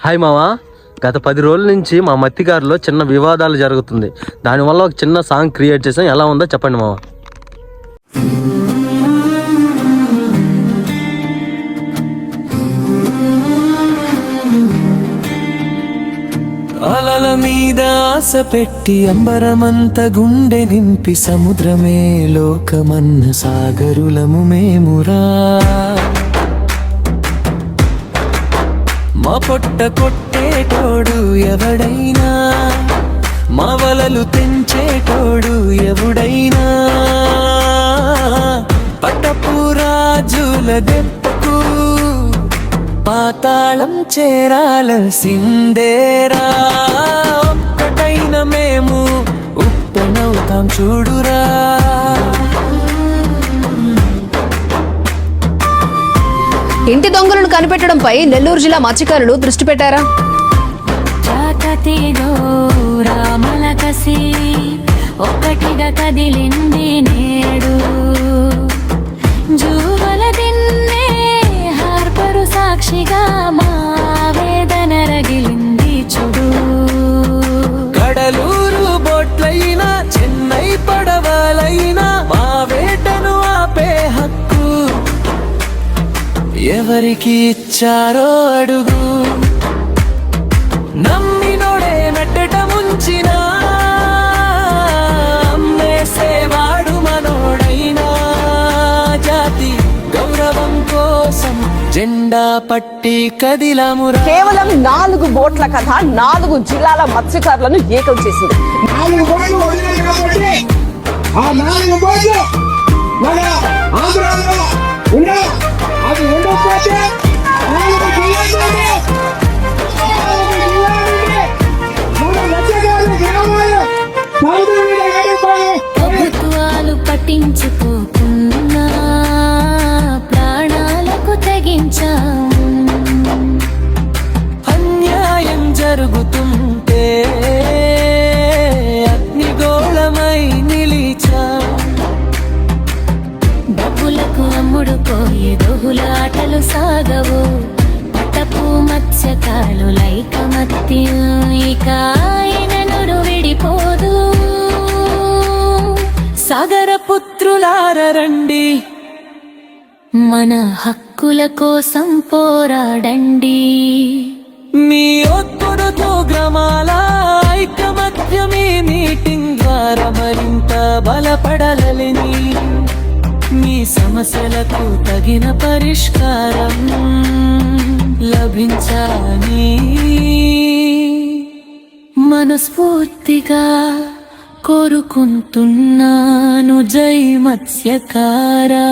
Hi మావా, గత 10 రోజుల నుంచి మా మత్తిగారిలో చిన్న వివాదాలు జరుగుతుంది. దానివల్ల ఒక చిన్న సాంగ్ క్రియేట్ చేసాం. ఎలా ఉందో చెప్పండి మావా. అలల మీద ఆశ పెట్టి అంబరమంత గుండె నింపి సముద్రమే లోకమన్న సాగరులము మేమురా. మా పొట్ట కొట్టేటోడు ఎవడైనా, మా వలలు తెంచేటోడు ఎవడైనా, పట్టపు రాజుల దెబ్బకు పాతాళం చేరాల్సిందేరా. ఒక్కటైన మేము ఉప్పెనవుతాం చూడురా. ఇంటి దొంగలను కనిపెట్టడంపై నెల్లూరు జిల్లా మత్స్యకారులు దృష్టి పెట్టారా? రామలకసి ఒక్కటిగా కదిలింది నేడు, జూవల దిన్నే హార్బరు సాక్షిగా మా వేదన రగిలింది చూడు. కడలూరు బోట్లైనా చెన్నై పడవలైనా మా వేటను ఆపే హక్కు ఎవరికి ఇచ్చారో అడుగు. నమ్మినోడే నట్టట ముంచినా అమ్మేసేవాడు మనోడైనా. జాతి గౌరవం కోసం జెండా పట్టి కదిలామురా. కేవలం 4 బోట్ల కథ 4 జిల్లాల మత్స్యకారులను ఏకం చేసింది. 4 బోట్లు వదిలేదు కాబట్టి ఆ 4 బోట్లు మన ఆంధ్రాలో ఉన్న అది ఉండకపోతే 4 జిల్లాలోనే మన మత్స్యకారుల గ్రామాలు ప్రభుత్వాలు పట్టించుకోకున్నా ప్రాణాలకు తెగించాము. అన్యాయం జరుగుతుంటే అగ్నిగోళమై నిలిచా. డబ్బులకు అమ్ముడుపోయే దొహులాటలు సాగవు. పట్టపు మత్స్యకాలు లైకమత్యం ఇక ఆయనను విడిపోదు. సాగర పుత్రులారండి, మన హక్కుల కోసం పోరాడండి. మీ ఒత్తుడుతో గ్రామాల ఐకమత్యమే మీటింగ్ ద్వారా మరింత బలపడలని. మీ సమస్యలకు తగిన పరిష్కారం లభించాలని మనస్ఫూర్తిగా కోరుకుంటున్నాను. జై మత్స్యకారా.